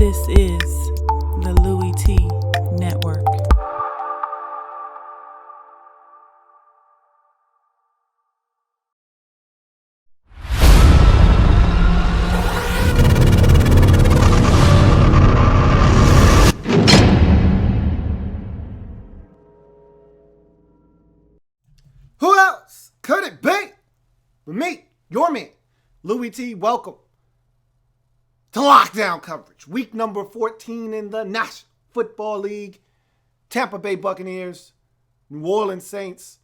This is the Louie Tee Network. Who else could it be but me, your man, Louie Tee? Welcome to Lockdown Coverage. Week number 14 in the National Football League. Tampa Bay Buccaneers, New Orleans Saints,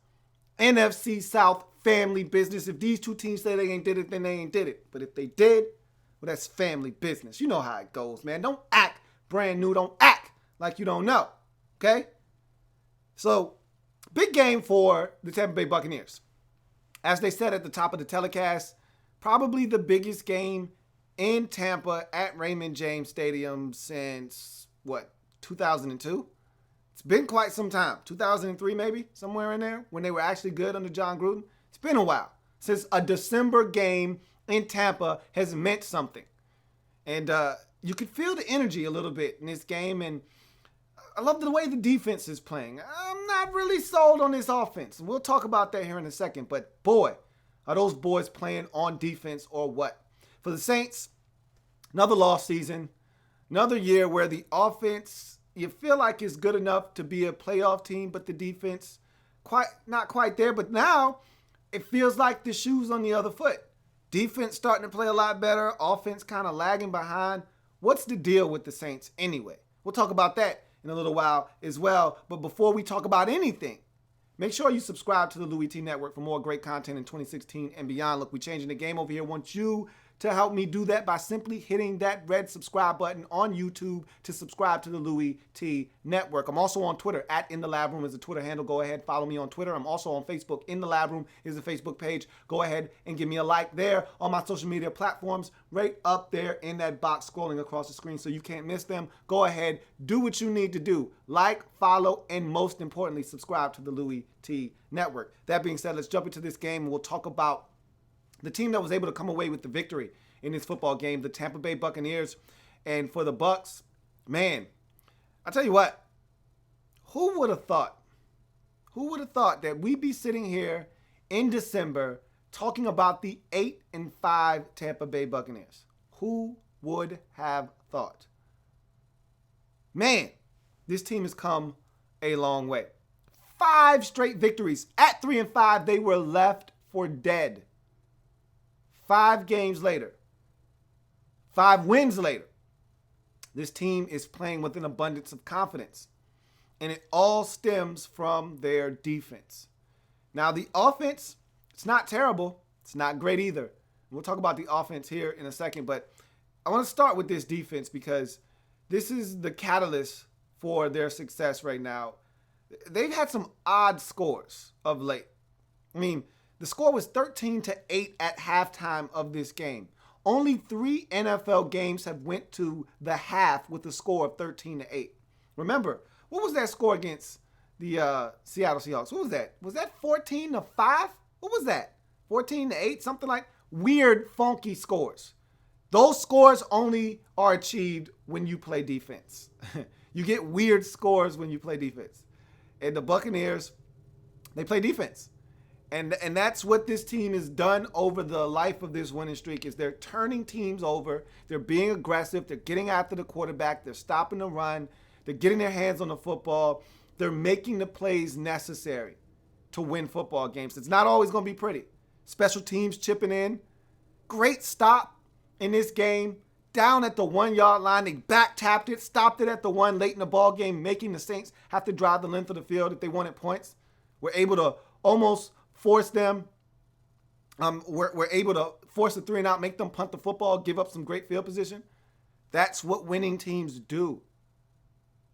NFC South family business. If these two teams say they ain't did it, then they ain't did it. But if they did, well, that's family business. You know how it goes, man. Don't act brand new. Don't act like you don't know, okay? So, big game for the Tampa Bay Buccaneers. As they said at the top of the telecast, probably the biggest game in Tampa at Raymond James Stadium since, 2002? It's been quite some time. 2003 maybe, somewhere in there, when they were actually good under John Gruden. It's been a while since a December game in Tampa has meant something. And you could feel the energy a little bit in this game, and I love the way the defense is playing. I'm not really sold on this offense. We'll talk about that here in a second. But boy, are those boys playing on defense or what? For the Saints, another lost season. Another year where the offense, you feel like it's good enough to be a playoff team, but the defense, not quite there. But now it feels like the shoe's on the other foot. Defense starting to play a lot better. Offense kind of lagging behind. What's the deal with the Saints anyway? We'll talk about that in a little while as well. But before we talk about anything, make sure you subscribe to the Louie Tee Network for more great content in 2016 and beyond. Look, we're changing the game over here. I want you to help me do that by simply hitting that red subscribe button on YouTube to subscribe to the Louie Tee Network. I'm also on Twitter. At In The Lab Room is the Twitter handle. Go ahead, follow me on Twitter. I'm also on Facebook. In The Lab Room is the Facebook page. Go ahead and give me a like there on my social media platforms, right up there in that box scrolling across the screen so you can't miss them. Go ahead, do what you need to do. Like, follow, and most importantly, subscribe to the Louie Tee Network. That being said, let's jump into this game and we'll talk about the team that was able to come away with the victory in this football game, the Tampa Bay Buccaneers. And for the Bucs, man, I tell you what, who would have thought that we'd be sitting here in December talking about the 8-5 Tampa Bay Buccaneers? Who would have thought? Man, this team has come a long way. 5 straight victories. At 3-5, they were left for dead. 5 games later, 5 wins later, this team is playing with an abundance of confidence. And it all stems from their defense. Now, the offense, it's not terrible. It's not great either. We'll talk about the offense here in a second. But I want to start with this defense because this is the catalyst for their success right now. They've had some odd scores of late. I mean, the score was 13-8 at halftime of this game. Only 3 NFL games have went to the half with a score of 13-8. Remember, what was that score against the Seattle Seahawks? What was that? Was that 14-5? What was that? 14-8? Something like weird, funky scores. Those scores only are achieved when you play defense. You get weird scores when you play defense. And the Buccaneers, they play defense. And that's what this team has done over the life of this winning streak is they're turning teams over. They're being aggressive. They're getting after the quarterback. They're stopping the run. They're getting their hands on the football. They're making the plays necessary to win football games. It's not always going to be pretty. Special teams chipping in. Great stop in this game. Down at the 1-yard line. They back-tapped it, stopped it at the 1 late in the ball game, making the Saints have to drive the length of the field if they wanted points. We're able to almost force them. We're able to force the 3-and-out, make them punt the football, give up some great field position. That's what winning teams do.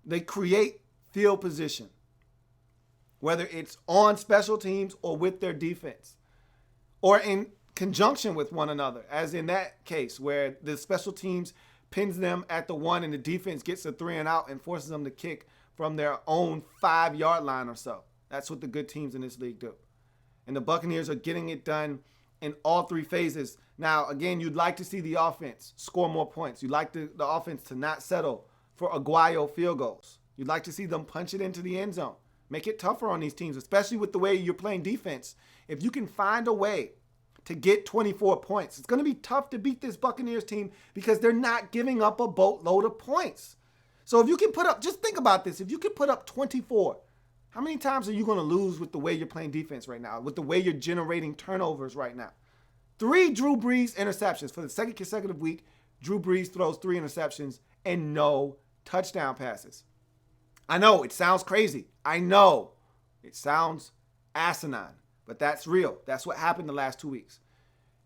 They create field position, whether it's on special teams or with their defense, or in conjunction with one another, as in that case where the special teams pins them at the 1 and the defense gets a 3-and-out and forces them to kick from their own 5-yard line or so. That's what the good teams in this league do. And the Buccaneers are getting it done in all 3 phases. Now, again, you'd like to see the offense score more points. You'd like the offense to not settle for Aguayo field goals. You'd like to see them punch it into the end zone. Make it tougher on these teams, especially with the way you're playing defense. If you can find a way to get 24 points, it's going to be tough to beat this Buccaneers team because they're not giving up a boatload of points. So if you can put up, just think about this, if you can put up 24, how many times are you going to lose with the way you're playing defense right now, with the way you're generating turnovers right now? 3 Drew Brees interceptions. For the second consecutive week, Drew Brees throws 3 interceptions and no touchdown passes. I know, it sounds crazy. I know. It sounds asinine, but that's real. That's what happened the last 2 weeks.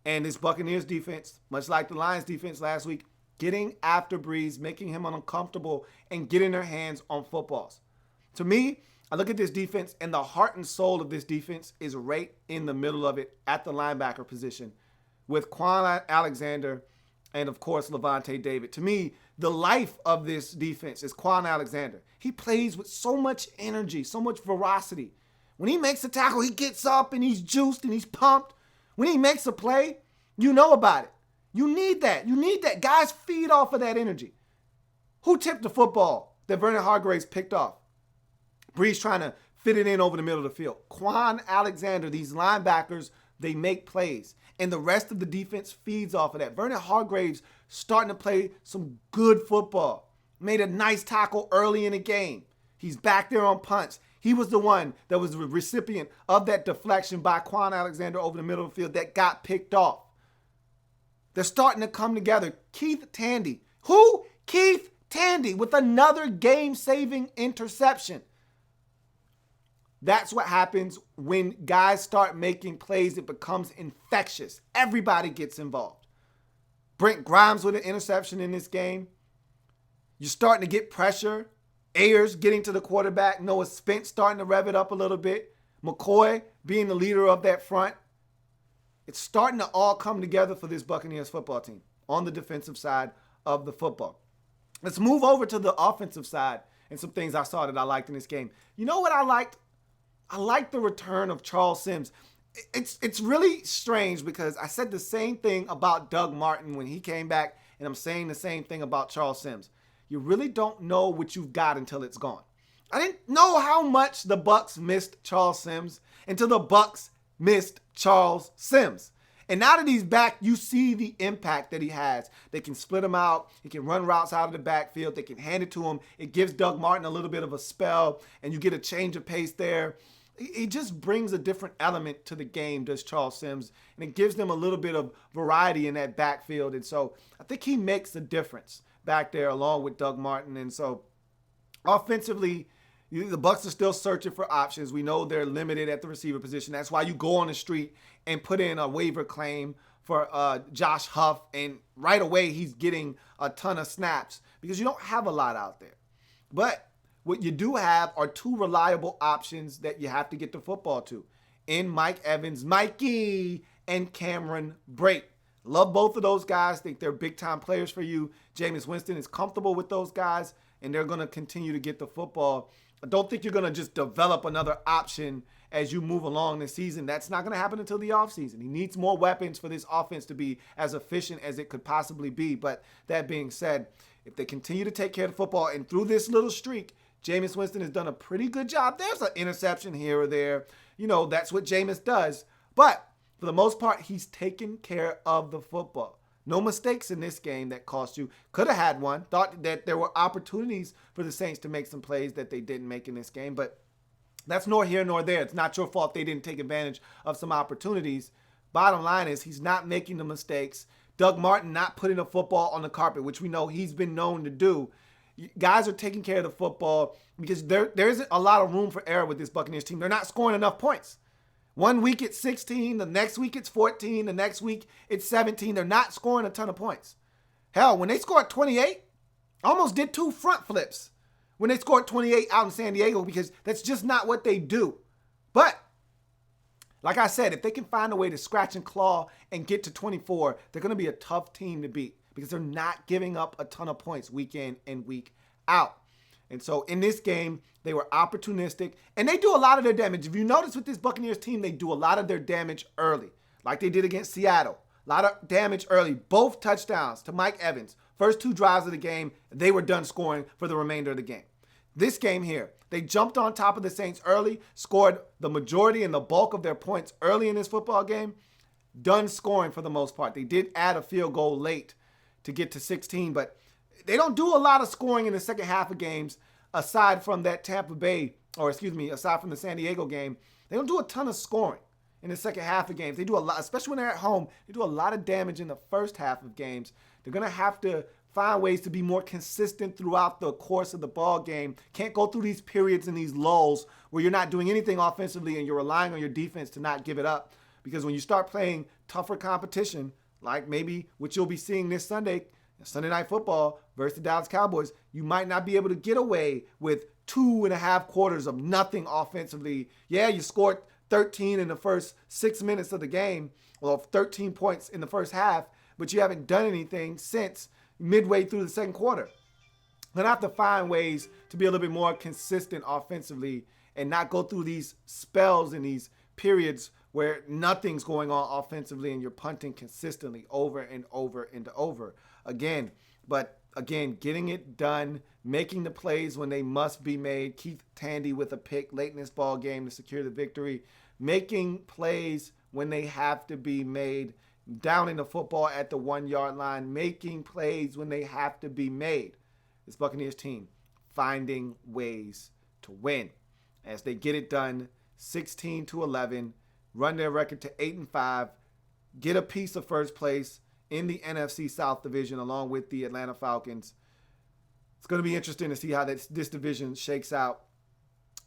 And this Buccaneers defense, much like the Lions defense last week, getting after Brees, making him uncomfortable, and getting their hands on footballs. To me, I look at this defense, and the heart and soul of this defense is right in the middle of it at the linebacker position with Quan Alexander and, of course, Levante David. To me, the life of this defense is Quan Alexander. He plays with so much energy, so much ferocity. When he makes a tackle, he gets up and he's juiced and he's pumped. When he makes a play, you know about it. You need that. You need that. Guys feed off of that energy. Who tipped the football that Vernon Hargreaves picked off? Brees trying to fit it in over the middle of the field. Quan Alexander, these linebackers, they make plays. And the rest of the defense feeds off of that. Vernon Hargreaves starting to play some good football. Made a nice tackle early in the game. He's back there on punts. He was the one that was the recipient of that deflection by Quan Alexander over the middle of the field that got picked off. They're starting to come together. Keith Tandy. Who? Keith Tandy with another game-saving interception. That's what happens when guys start making plays. It becomes infectious. Everybody gets involved. Brent Grimes with an interception in this game. You're starting to get pressure. Ayers getting to the quarterback. Noah Spence starting to rev it up a little bit. McCoy being the leader of that front. It's starting to all come together for this Buccaneers football team on the defensive side of the football. Let's move over to the offensive side and some things I saw that I liked in this game. You know what I liked? I like the return of Charles Sims. It's really strange because I said the same thing about Doug Martin when he came back, and I'm saying the same thing about Charles Sims. You really don't know what you've got until it's gone. I didn't know how much the Bucs missed Charles Sims until the Bucs missed Charles Sims. And now that he's back, you see the impact that he has. They can split him out. He can run routes out of the backfield. They can hand it to him. It gives Doug Martin a little bit of a spell, and you get a change of pace there. He just brings a different element to the game, does Charles Sims, and it gives them a little bit of variety in that backfield. And so I think he makes a difference back there along with Doug Martin. And so offensively, the Bucs are still searching for options. We know they're limited at the receiver position. That's why you go on the street and put in a waiver claim for Josh Huff, and right away he's getting a ton of snaps because you don't have a lot out there. But what you do have are 2 reliable options that you have to get the football to in Mike Evans, Mikey, and Cameron Brate. Love both of those guys. Think they're big-time players for you. Jameis Winston is comfortable with those guys, and they're going to continue to get the football. I don't think you're going to just develop another option as you move along this season. That's not going to happen until the offseason. He needs more weapons for this offense to be as efficient as it could possibly be. But that being said, if they continue to take care of the football, and through this little streak, Jameis Winston has done a pretty good job. There's an interception here or there. You know, that's what Jameis does. But for the most part, he's taken care of the football. No mistakes in this game that cost you. Could have had one. Thought that there were opportunities for the Saints to make some plays that they didn't make in this game. But that's nor here nor there. It's not your fault they didn't take advantage of some opportunities. Bottom line is he's not making the mistakes. Doug Martin not putting the football on the carpet, which we know he's been known to do. Guys are taking care of the football because there isn't a lot of room for error with this Buccaneers team. They're not scoring enough points. One week it's 16, the next week it's 14, the next week it's 17. They're not scoring a ton of points. Hell, when they scored 28, almost did 2 front flips when they scored 28 out in San Diego because that's just not what they do. But like I said, if they can find a way to scratch and claw and get to 24, they're going to be a tough team to beat because they're not giving up a ton of points week in and week out. And so in this game, they were opportunistic, and they do a lot of their damage. If you notice with this Buccaneers team, they do a lot of their damage early, like they did against Seattle, A lot of damage early. Both touchdowns to Mike Evans. First 2 drives of the game, they were done scoring for the remainder of the game. This game here, they jumped on top of the Saints early, scored the majority and the bulk of their points early in this football game, done scoring for the most part. They did add a field goal late to get to 16, but they don't do a lot of scoring in the second half of games aside from that aside from the San Diego game. They don't do a ton of scoring in the second half of games. They do a lot, especially when they're at home. They do a lot of damage in the first half of games. They're going to have to find ways to be more consistent throughout the course of the ball game. Can't go through these periods and these lulls where you're not doing anything offensively and you're relying on your defense to not give it up. Because when you start playing tougher competition, like maybe what you'll be seeing this Sunday Night Football versus the Dallas Cowboys, you might not be able to get away with 2.5 quarters of nothing offensively. Yeah, you scored 13 in the first 6 minutes of the game, or 13 points in the first half, but you haven't done anything since midway through the second quarter. You're going to have to find ways to be a little bit more consistent offensively and not go through these spells and these periods where nothing's going on offensively and you're punting consistently over and over and over again. But again, getting it done, making the plays when they must be made. Keith Tandy with a pick late in this ball game to secure the victory. Making plays when they have to be made. Down in the football at the 1-yard line. Making plays when they have to be made. This Buccaneers team finding ways to win as they get it done 16-11. Run their record to 8-5, get a piece of first place in the NFC South division along with the Atlanta Falcons. It's going to be interesting to see how this division shakes out.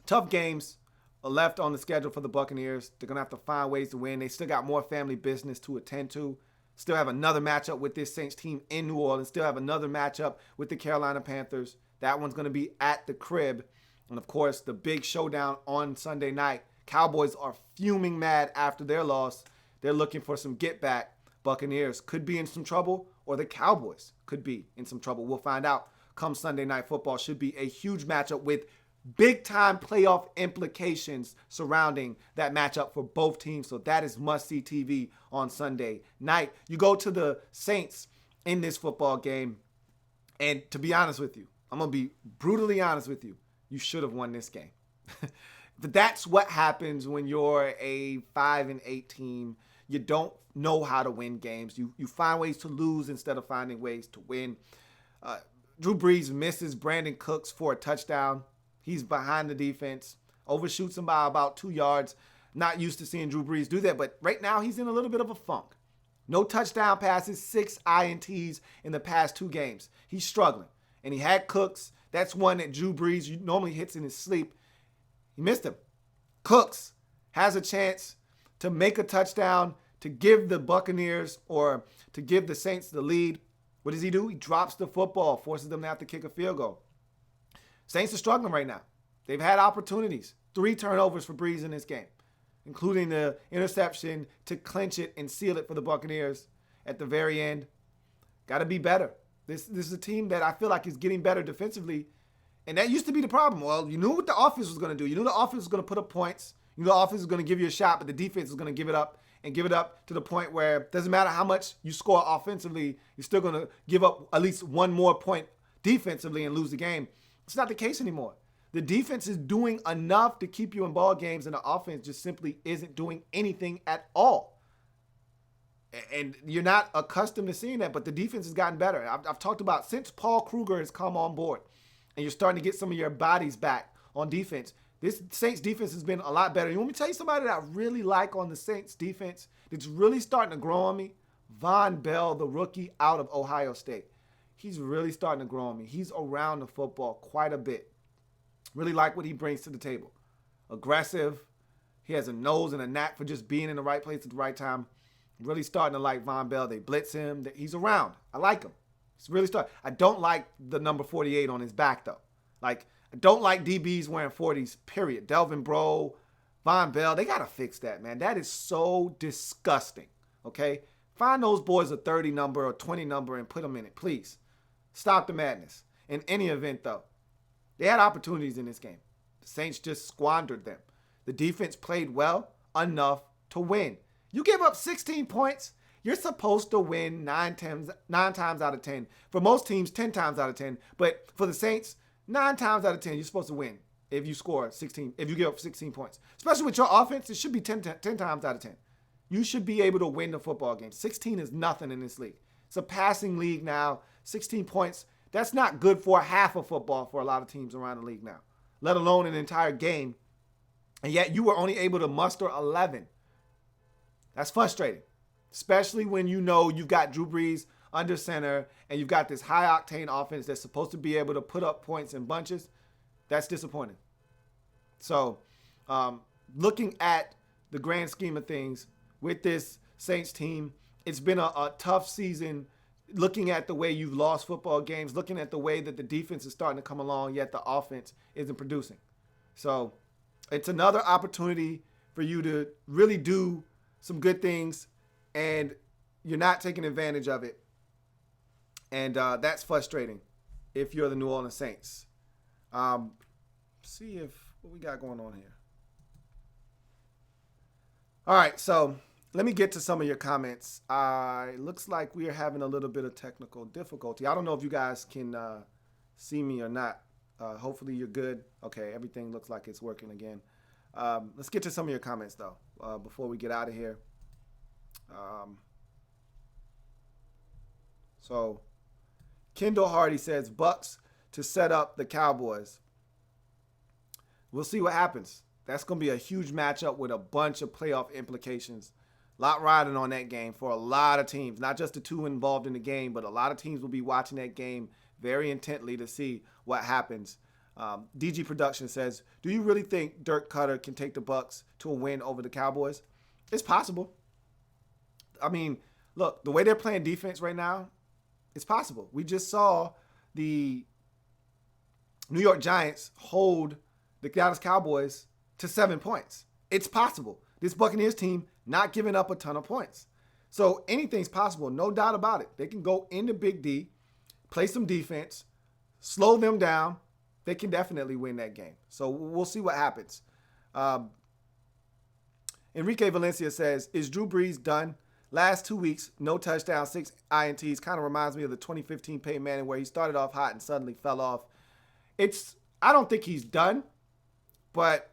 Tough games are left on the schedule for the Buccaneers. They're going to have to find ways to win. They still got more family business to attend to. Still have another matchup with this Saints team in New Orleans. Still have another matchup with the Carolina Panthers. That one's going to be at the crib. And, of course, the big showdown on Sunday night. Cowboys are fuming mad after their loss. They're looking for some get back. Buccaneers could be in some trouble, or the Cowboys could be in some trouble. We'll find out come Sunday Night Football. Should be a huge matchup with big-time playoff implications surrounding that matchup for both teams. So that is must-see TV on Sunday night. You go to the Saints in this football game, and to be honest with you, I'm going to be brutally honest with you, you should have won this game. That's what happens when you're a 5-8 team. You don't know how to win games. You find ways to lose instead of finding ways to win. Drew Brees misses Brandon Cooks for a touchdown. He's behind the defense, overshoots him by about 2 yards. Not used to seeing Drew Brees do that, but right now he's in a little bit of a funk. No touchdown passes, 6 INTs in the past 2 games. He's struggling, and he had Cooks. That's one that Drew Brees normally hits in his sleep. He missed him. Cooks has a chance to make a touchdown to give the Buccaneers or to give the Saints the lead. What does he do? He drops the football, forces them to have to kick a field goal. Saints are struggling right now. They've had opportunities. 3 turnovers for Brees in this game, including the interception to clinch it and seal it for the Buccaneers at the very end. Got to be better. This is a team that I feel like is getting better defensively. And that used to be the problem. Well, you knew what the offense was going to do. You knew the offense was going to put up points. You knew the offense was going to give you a shot, but the defense was going to give it up and give it up to the point where it doesn't matter how much you score offensively, you're still going to give up at least one more point defensively and lose the game. It's not the case anymore. The defense is doing enough to keep you in ball games, and the offense just simply isn't doing anything at all. And you're not accustomed to seeing that, but the defense has gotten better. I've talked about since Paul Kruger has come on board, and you're starting to get some of your bodies back on defense. This Saints defense has been a lot better. You want me to tell you somebody that I really like on the Saints defense that's really starting to grow on me? Von Bell, the rookie out of Ohio State. He's really starting to grow on me. He's around the football quite a bit. Really like what he brings to the table. Aggressive. He has a nose and a knack for just being in the right place at the right time. Really starting to like Von Bell. They blitz him. He's around. I like him. He's really starting. I don't like the number 48 on his back, though. Like, I don't like DBs wearing 40s, period. Delvin Breaux, Von Bell, they got to fix that, man. That is so disgusting, okay? Find those boys a 30 number or 20 number and put them in it, please. Stop the madness. In any event, though, they had opportunities in this game. The Saints just squandered them. The defense played well enough to win. You give up 16 points. You're supposed to win nine times out of 10. For most teams, 10 times out of 10. But for the Saints, 9 times out of 10, you're supposed to win if you score 16, if you give up 16 points. Especially with your offense, it should be 10 times out of 10. You should be able to win the football game. 16 is nothing in this league. It's a passing league now. 16 points, that's not good for half of football for a lot of teams around the league now, let alone an entire game. And yet you were only able to muster 11. That's frustrating, especially when you know you've got Drew Brees under center and you've got this high-octane offense that's supposed to be able to put up points in bunches. That's disappointing. So looking at the grand scheme of things with this Saints team, it's been a tough season looking at the way you've lost football games, looking at the way that the defense is starting to come along, yet the offense isn't producing. So it's another opportunity for you to really do some good things, and you're not taking advantage of it. And that's frustrating if you're the New Orleans Saints. See what we got going on here. All right, so let me get to some of your comments. It looks like we are having a little bit of technical difficulty. I don't know if you guys can see me or not. Hopefully you're good. Okay, everything looks like it's working again. Let's get to some of your comments, though, before we get out of here. So Kendall Hardy says, Bucks to set up the Cowboys. We'll see what happens. That's going to be a huge matchup with a bunch of playoff implications. A lot riding on that game for a lot of teams, not just the two involved in the game, but a lot of teams will be watching that game very intently to see what happens. DG Production says, do you really think Dirk Cutter can take the Bucks to a win over the Cowboys? It's possible. I mean, look, the way they're playing defense right now, it's possible. We just saw the New York Giants hold the Dallas Cowboys to 7 points. It's possible. This Buccaneers team not giving up a ton of points. So anything's possible, no doubt about it. They can go into Big D, play some defense, slow them down. They can definitely win that game. So we'll see what happens. Enrique Valencia says, is Drew Brees done? Last 2 weeks, no touchdowns, 6 INTs. Kind of reminds me of the 2015 Peyton Manning where he started off hot and suddenly fell off. I don't think he's done, but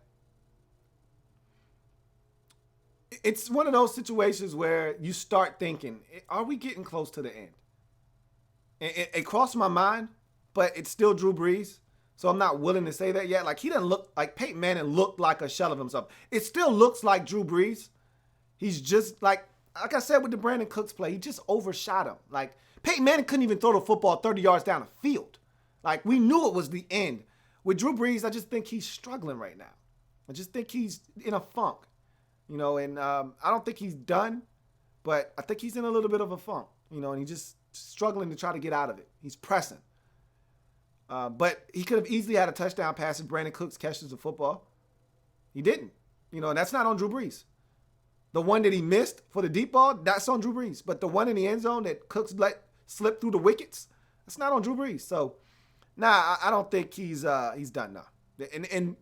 it's one of those situations where you start thinking, are we getting close to the end? It crossed my mind, but it's still Drew Brees. So I'm not willing to say that yet. Like, he doesn't look like Peyton Manning looked like a shell of himself. It still looks like Drew Brees. He's just like I said with the Brandon Cooks play, he just overshot him. Like, Peyton Manning couldn't even throw the football 30 yards down the field. Like, we knew it was the end. With Drew Brees, I just think he's struggling right now. I just think he's in a funk, and I don't think he's done, but I think he's in a little bit of a funk, and he's just struggling to try to get out of it. He's pressing. But he could have easily had a touchdown pass if Brandon Cooks catches the football. He didn't, and that's not on Drew Brees. The one that he missed for the deep ball, that's on Drew Brees. But the one in the end zone that Cooks let slip through the wickets, that's not on Drew Brees. So, I don't think he's done now. And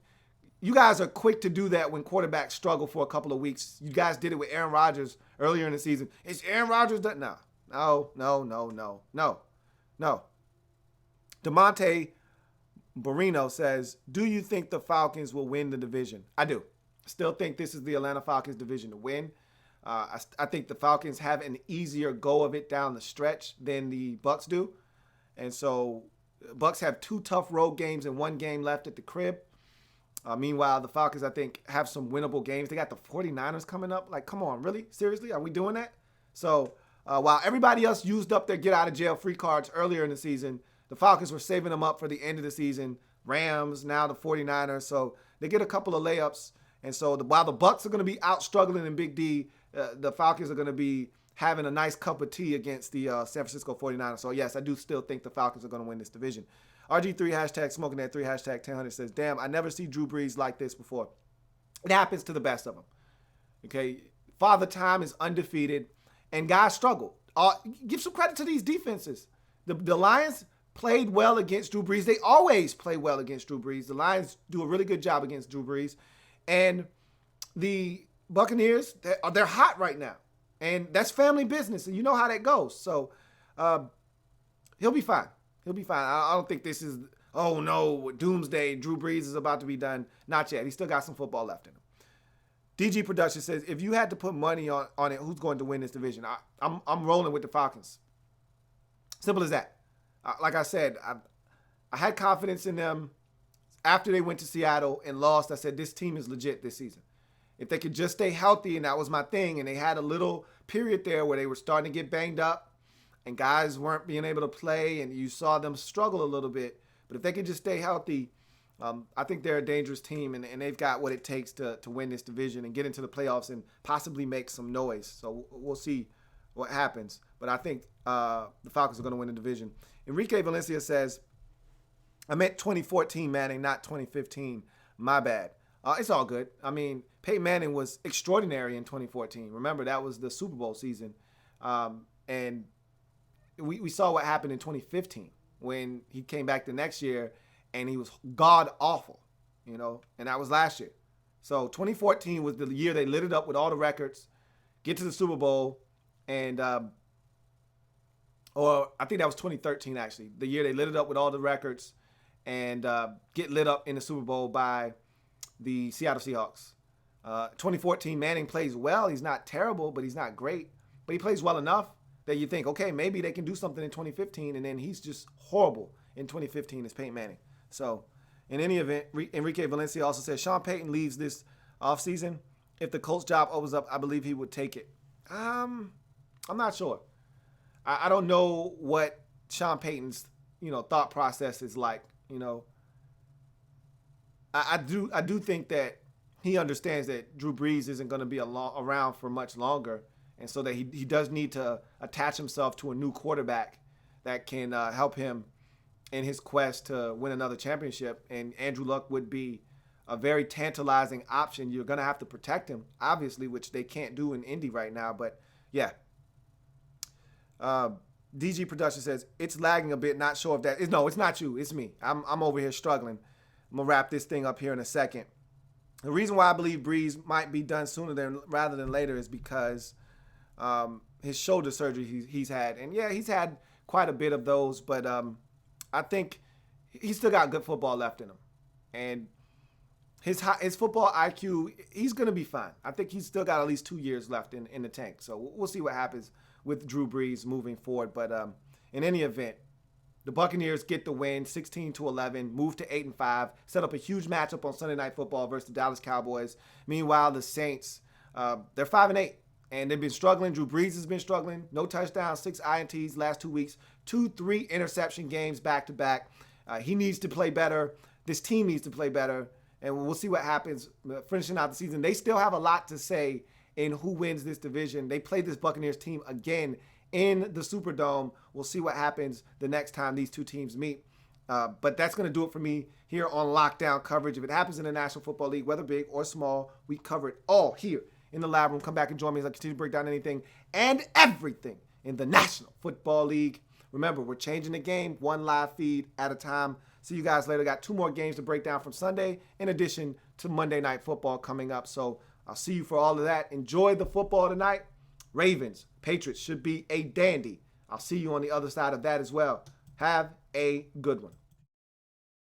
you guys are quick to do that when quarterbacks struggle for a couple of weeks. You guys did it with Aaron Rodgers earlier in the season. Is Aaron Rodgers done? No. DeMonte Barino says, do you think the Falcons will win the division? I do. Still think this is the Atlanta Falcons division to win. I think the Falcons have an easier go of it down the stretch than the Bucks do. And so Bucks have 2 tough road games and 1 game left at the crib. Meanwhile, the Falcons, I think, have some winnable games. They got the 49ers coming up. Like, come on, really? Seriously? Are we doing that? So while everybody else used up their get-out-of-jail-free cards earlier in the season, the Falcons were saving them up for the end of the season. Rams, now the 49ers. So they get a couple of layups. And so while the Bucks are going to be out struggling in Big D, the Falcons are going to be having a nice cup of tea against the San Francisco 49ers. So, yes, I do still think the Falcons are going to win this division. RG3 hashtag smoking that 3 hashtag 1000 says, damn, I never see Drew Brees like this before. It happens to the best of them. Okay, Father Time is undefeated, and guys struggle. Give some credit to these defenses. The Lions played well against Drew Brees. They always play well against Drew Brees. The Lions do a really good job against Drew Brees. And the Buccaneers, they're hot right now. And that's family business, and you know how that goes. So he'll be fine. He'll be fine. I don't think this is, oh no, doomsday. Drew Brees is about to be done. Not yet. He's still got some football left in him. DG Production says, if you had to put money on it, who's going to win this division? I'm rolling with the Falcons. Simple as that. Like I said, I had confidence in them after they went to Seattle and lost. I said, this team is legit this season. If they could just stay healthy, and that was my thing, and they had a little period there where they were starting to get banged up and guys weren't being able to play and you saw them struggle a little bit. But if they could just stay healthy, I think they're a dangerous team, and they've got what it takes to win this division and get into the playoffs and possibly make some noise. So we'll see what happens. But I think the Falcons are going to win the division. Enrique Valencia says, I meant 2014 Manning, not 2015. My bad. It's all good. I mean, Peyton Manning was extraordinary in 2014. Remember, that was the Super Bowl season. And we saw what happened in 2015 when he came back the next year and he was god-awful, and that was last year. So 2014 was the year they lit it up with all the records, get to the Super Bowl, and or I think that was 2013 actually, the year they lit it up with all the records and get lit up in the Super Bowl by the Seattle Seahawks. 2014, Manning plays well. He's not terrible, but he's not great. But he plays well enough that you think, okay, maybe they can do something in 2015, and then he's just horrible in 2015 as Peyton Manning. So, in any event, Enrique Valencia also says, Sean Payton leaves this offseason. If the Colts job opens up, I believe he would take it. I'm not sure. I don't know what Sean Payton's, thought process is like, I do think that he understands that Drew Brees isn't going to be around for much longer, and so that he does need to attach himself to a new quarterback that can help him in his quest to win another championship. And Andrew Luck would be a very tantalizing option. You're going to have to protect him, obviously, which they can't do in Indy right now. But, yeah. DG Production says, it's lagging a bit. Not sure if that is. No, it's not you. It's me. I'm over here struggling. I'm going to wrap this thing up here in a second. The reason why I believe Brees might be done sooner rather than later is because his shoulder surgery he's had. And, yeah, he's had quite a bit of those. But I think he's still got good football left in him. And his football IQ, he's going to be fine. I think he's still got at least 2 years left in the tank. So we'll see what happens with Drew Brees moving forward. But in any event, the Buccaneers get the win, 16-11, move to 8-5, set up a huge matchup on Sunday Night Football versus the Dallas Cowboys. Meanwhile, the Saints, they're 5-8, and they've been struggling. Drew Brees has been struggling. No touchdowns, 6 INTs last 2 weeks, 2-3 interception games back-to-back. He needs to play better. This team needs to play better, and we'll see what happens finishing out the season. They still have a lot to say in who wins this division. They play this Buccaneers team again in the Superdome. We'll see what happens the next time these two teams meet. But that's going to do it for me here on Lockdown Coverage. If it happens in the National Football League, whether big or small, we cover it all here in the lab room. Come back and join me as I continue to break down anything and everything in the National Football League. Remember, we're changing the game one live feed at a time. See you guys later. Got 2 more games to break down from Sunday in addition to Monday Night Football coming up. So I'll see you for all of that. Enjoy the football tonight. Ravens, Patriots should be a dandy. I'll see you on the other side of that as well. Have a good one.